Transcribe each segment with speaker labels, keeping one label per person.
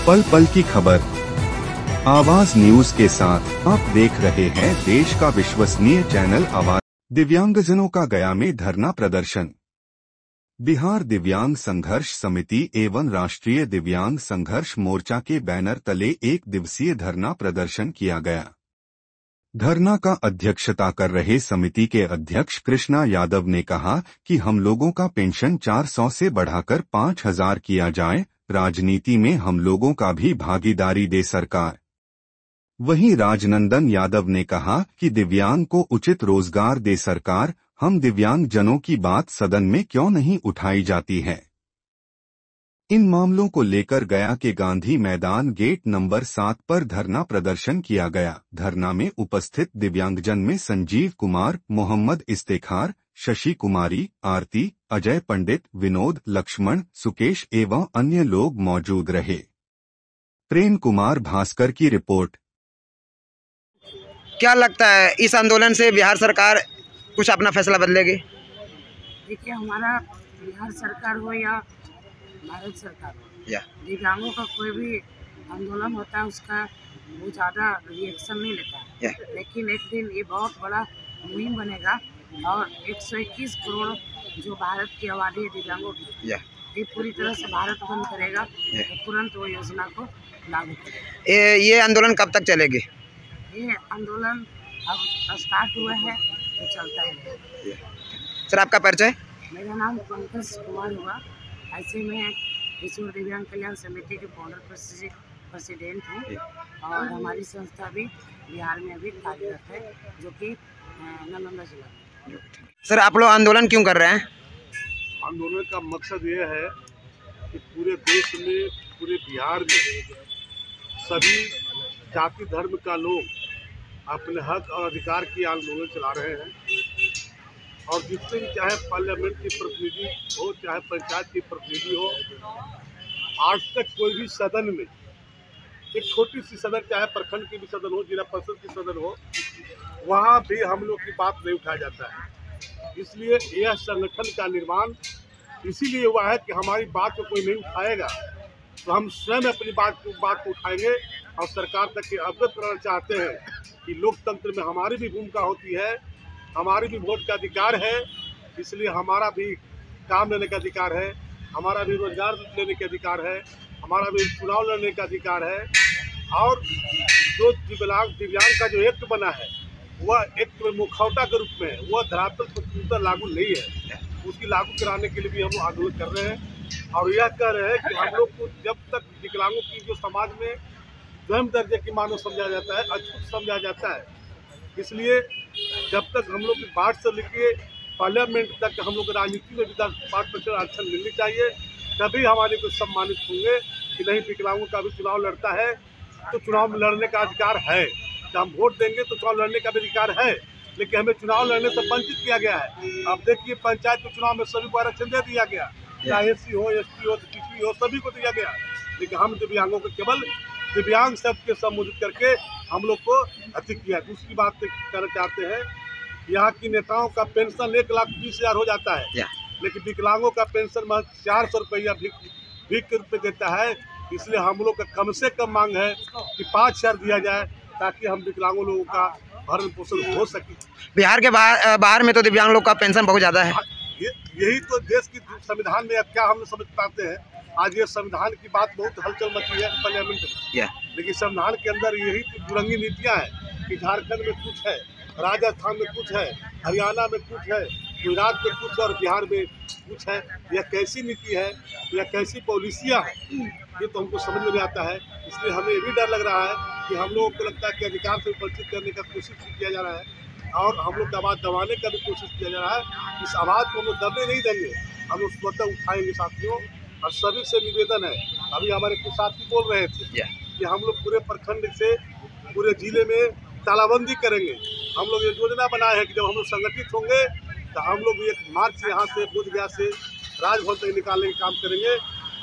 Speaker 1: पल पल की खबर आवाज न्यूज के साथ आप देख रहे हैं देश का विश्वसनीय चैनल आवाज। दिव्यांगजनों का गया में धरना प्रदर्शन। बिहार दिव्यांग संघर्ष समिति एवं राष्ट्रीय दिव्यांग संघर्ष मोर्चा के बैनर तले एक दिवसीय धरना प्रदर्शन किया गया। धरना का अध्यक्षता कर रहे समिति के अध्यक्ष कृष्णा यादव ने कहा कि हम लोगों का पेंशन 400 से बढ़ाकर 5000 किया जाए, राजनीति में हम लोगों का भी भागीदारी दे सरकार। वहीं राजनंदन यादव ने कहा कि दिव्यांग को उचित रोजगार दे सरकार, हम दिव्यांग जनों की बात सदन में क्यों नहीं उठाई जाती है। इन मामलों को लेकर गया के गांधी मैदान गेट नंबर 7 पर धरना प्रदर्शन किया गया। धरना में उपस्थित दिव्यांगजन में संजीव कुमार, मोहम्मद इस्तेखार, शशि कुमारी, आरती, अजय पंडित, विनोद, लक्ष्मण, सुकेश एवं अन्य लोग मौजूद रहे। प्रेम कुमार भास्कर की रिपोर्ट।
Speaker 2: क्या लगता है इस आंदोलन से बिहार सरकार कुछ अपना फैसला बदलेगी?
Speaker 3: देखिए, हमारा बिहार सरकार हो या भारत सरकार हो, दिव्यांगों का कोई भी आंदोलन होता है उसका वो ज़्यादा रिएक्शन नहीं लेता है। लेकिन एक दिन ये बहुत बड़ा मुहिम बनेगा और 121 करोड़ जो भारत की आबादी है दिव्यांगों की, ये पूरी तरह से भारत बंद करेगा तो तुरंत वो योजना को लागू करेगा।
Speaker 2: ये आंदोलन कब तक चलेगी?
Speaker 3: ये आंदोलन अब स्टार्ट हुआ है तो चलता है।
Speaker 2: सर, आपका परिचय?
Speaker 3: मेरा नाम पंकज कुमार हुआ। ऐसे में विश्व दिव्यांग कल्याण समिति के फाउंडर प्रेसिडेंट हूँ और हमारी संस्था भी बिहार में अभी कार्यरत है, जो कि नालंदा जिला में।
Speaker 2: सर, आप लोग आंदोलन क्यों कर रहे हैं?
Speaker 4: आंदोलन का मकसद ये है कि पूरे देश में, पूरे बिहार में सभी जाति धर्म का लोग अपने हक और अधिकार की आंदोलन चला रहे हैं और जितने भी, चाहे पार्लियामेंट की प्रतिनिधि हो, चाहे पंचायत की प्रतिनिधि हो, आज तक कोई भी सदन में, एक छोटी सी सदन, चाहे प्रखंड की भी सदन हो, जिला परिषद की सदन हो, वहाँ भी हम लोग की बात नहीं उठाया जाता है। इसलिए यह संगठन का निर्माण इसीलिए हुआ है कि हमारी बात को कोई नहीं उठाएगा तो हम स्वयं अपनी बात को उठाएंगे और सरकार तक के अवगत कराना चाहते हैं कि लोकतंत्र में हमारी भी भूमिका होती है, हमारी भी वोट का अधिकार है। इसलिए हमारा भी काम लेने का अधिकार है, हमारा भी रोजगार लेने का अधिकार है, हमारा भी चुनाव लड़ने का अधिकार है। और जो दिव्यांग का जो एक्ट बना है वह एक्ट मुखौटा के रूप में है, वह धरातल पर पूर्णतः लागू नहीं है। उसकी लागू कराने के लिए भी हम आंदोलन कर रहे हैं और यह कह रहे हैं कि हम लोग को जब तक विकलांगों की जो समाज में स्वयं दर्जे की मानव समझा जाता है, अछूत समझा जाता है, इसलिए जब तक हम लोग की बात से लेके पार्लियामेंट तक हम लोग राजनीति में भी 10% आरक्षण मिलनी चाहिए, तभी हमारे को सम्मानित होंगे कि नहीं विकलांगों का भी चुनाव लड़ता है तो चुनाव में लड़ने का अधिकार है। जब हम वोट देंगे तो चुनाव लड़ने का भी अधिकार है, लेकिन हमें चुनाव लड़ने से वंचित किया गया है। अब देखिए, पंचायत के चुनाव में सभी को आरक्षण दे दिया गया, चाहे SC हो, ST हो, TC हो, सभी को दिया गया, लेकिन हम दिव्यांगों को केवल दिव्यांग शब्द के संबोधित करके हम लोग को अति किया। दूसरी बात कहना चाहते हैं, यहाँ की नेताओं का पेंशन 1,20,000 हो जाता है, लेकिन विकलांगों का पेंशन महज 400 रुपया भीख के रूप में देता है। इसलिए हम लोग का कम से कम मांग है कि 5,000 दिया जाए ताकि हम विकलांगों लोगों का भरण पोषण हो सके।
Speaker 2: बिहार के बाहर में तो दिव्यांग लोग का पेंशन बहुत ज़्यादा है।
Speaker 4: यही तो देश की संविधान में क्या हम समझ पाते हैं। आज ये संविधान की बात बहुत हलचल मची है पार्लियामेंट में, लेकिन संविधान के अंदर यही दुरंगी नीतियाँ हैं कि झारखंड में कुछ है, राजस्थान में कुछ है, हरियाणा में कुछ है, गुजरात में कुछ और बिहार में कुछ है। यह कैसी नीति है, यह कैसी पॉलिसियाँ हैं, ये तो हमको समझ में नहीं आता है। इसलिए हमें ये भी डर लग रहा है कि हम लोगों को लगता है कि अधिकार से वंचित करने का कोशिश किया जा रहा है और हम लोग की आवाज़ दबाने का भी कोशिश किया जा रहा है। इस आवाज़ को हम लोग दबने नहीं देंगे, हम लोग स्वतः उठाएंगे साथियों। और सभी से निवेदन है, अभी हमारे कुछ साथी बोल रहे थे कि हम लोग पूरे प्रखंड से पूरे जिले में तालाबंदी करेंगे। हम लोग ये योजना बनाए हैं कि जब हम लोग संगठित होंगे तो हम लोग एक मार्च यहाँ से बोधगया से राजभवन तक निकालने का काम करेंगे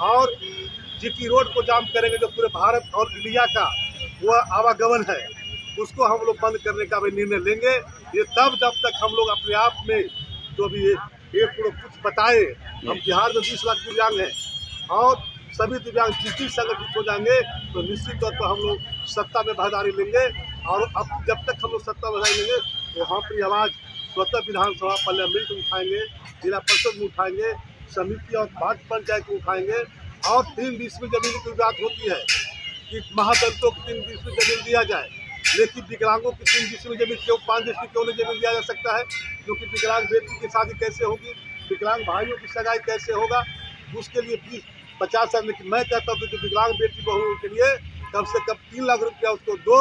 Speaker 4: और GT रोड को जाम करेंगे। जो पूरे भारत और इंडिया का वह आवागमन है उसको हम लोग बंद करने का भी निर्णय लेंगे। ये तब जब तक हम लोग अपने आप में जो भी एक कुछ बताए। हम बिहार में 20 लाख दिव्यांग हैं और सभी दिव्यांग जितनी संगठित हो जाएंगे तो निश्चित तौर पर हम लोग सत्ता में भागीदारी लेंगे। और अब जब तक हम लोग सत्ता में भागीदारी लेंगे तो हम अपनी आवाज़ स्वतः विधानसभा पार्लियामेंट में उठाएंगे, जिला परिषद में उठाएंगे, समिति और वार्ड पंचायत में उठाएंगे। और 3/20 में जमीन की बात होती है कि महादलितों को 3/20 में जमीन दिया जाए, लेकिन विकलांगों की 3/20 में जमीन क्यों 5/20 में क्यों नहीं जमीन दिया जा सकता है? क्योंकि विकलांग बेटी की शादी कैसे होगी, विकलांग भाइयों की सगाई कैसे होगा, उसके लिए 20-50 साल। लेकिन मैं कहता हूँ कि विकलांग बेटी बहुओं के लिए कम से कम 3 लाख रुपया उसको दो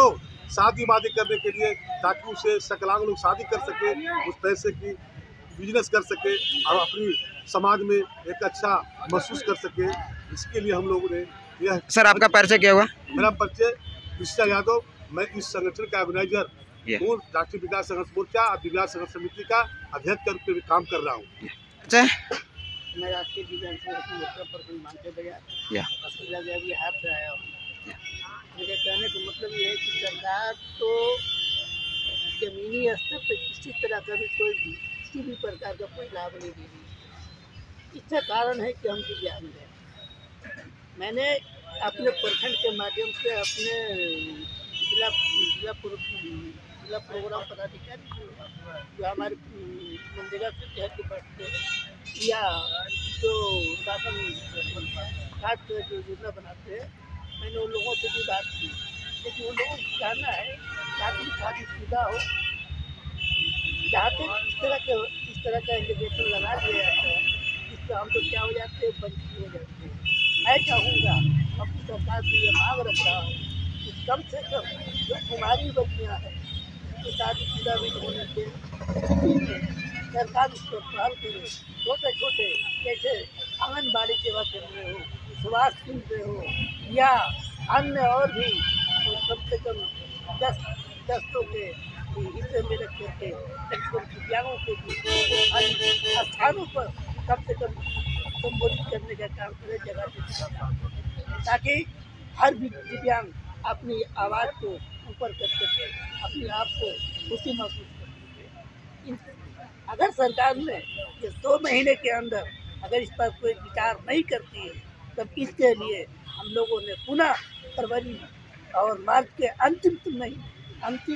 Speaker 4: शादी वादी करने के लिए, ताकि उसे सकलांग लोग शादी कर सके, उस पैसे की बिजनेस कर सके और अपनी समाज में एक अच्छा महसूस कर सके। इसके लिए हम लोगों ने यह।
Speaker 2: सर आपका परिचय क्या हुआ?
Speaker 4: मेरा परिचय कृष्णा यादव, मैं इस संगठन का ऑर्गेनाइजर हूँ, राष्ट्रीय विकास संघर्ष मोर्चा और दिव्यांग संघर्ष समिति का अध्यक्ष के रूप में भी काम कर रहा हूँ।
Speaker 2: अच्छा,
Speaker 3: मैं राष्ट्रीय दिव्यांग संघर्ष मोर्चा प्रखंड मानते बिहार से आया हूँ। मेरे कहने का मतलब ये है कि सरकार तो जमीनी स्तर पर किसी तरह का भी किसी भी प्रकार का कोई लाभ नहीं दे रही। इसका कारण है कि हम दिव्यांग हैं। मैंने अपने प्रखंड के माध्यम से अपने जिला प्रोग्राम पदाधिकारी जो हमारे मनरेगा के तहत बैठते या जो राशन कार्ड जो योजना बनाते हैं, मैंने उन लोगों से भी बात की, लेकिन उन लोगों को कहना है ताकि शादीशुदा हो, जहाँ तक इस तरह का इंडिकेशन लगा दिया जाता है, इससे हम तो क्या हो जाते हैं, वंचित हो जाते हैं। मैं चाहूँगा, अपनी सरकार से ये मांग रख रहा हूँ कि कम से कम जो कुमारी बच्चियाँ हैं उनकी शादीशुदा भी होने से सरकार उस पर पहल करे। छोटे छोटे जैसे आंगनबाड़ी सेवा केंद्र हो, स्वास्थ्य केंद्र हो या अन्य और भी कम से कम 10 के हिस्से में रख करके दिव्यांगों को भी स्थानों पर कम से कम संबोधित करने का काम करे जगह, ताकि हर भी दिव्यांग अपनी आवाज़ को ऊपर कर सके, अपने आप को खुशी महसूस कर सके। अगर सरकार ने ये 2 महीने के अंदर अगर इस पर कोई विचार नहीं करती है, तब इसके लिए हम लोगों ने पुनः फरवरी और मार्च के अंतिम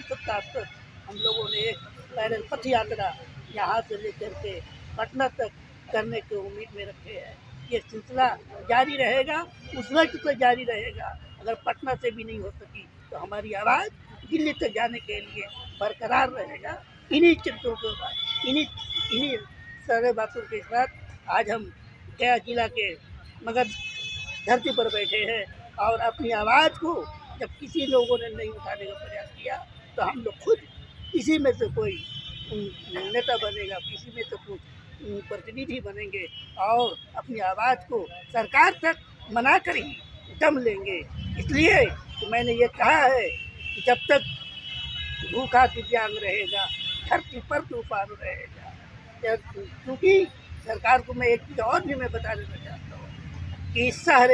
Speaker 3: सप्ताह तक हम लोगों ने एक पैदल पथ यात्रा यहाँ से लेकर के पटना तक करने की उम्मीद में रखे हैं। ये सिलसिला जारी रहेगा, उस वक्त तक जारी रहेगा। अगर पटना से भी नहीं हो सकी तो हमारी आवाज़ दिल्ली तक जाने के लिए बरकरार रहेगा। इन्हीं चिंतों को, इन्हीं सारे बातों के साथ आज हम गया जिला के मगध धरती पर बैठे हैं और अपनी आवाज़ को जब किसी लोगों ने नहीं उठाने का प्रयास किया तो हम लोग खुद किसी में से कोई नेता बनेगा, किसी में से कोई प्रतिनिधि बनेंगे और अपनी आवाज़ को सरकार तक मनाकर ही दम लेंगे। इसलिए तो मैंने ये कहा है कि जब तक भूखा दिव्यांग रहेगा, धरती पर तूफान रहेगा। क्योंकि सरकार को मैं एक चीज़ और भी मैं बता देना चाहता हूँ कि इस शहर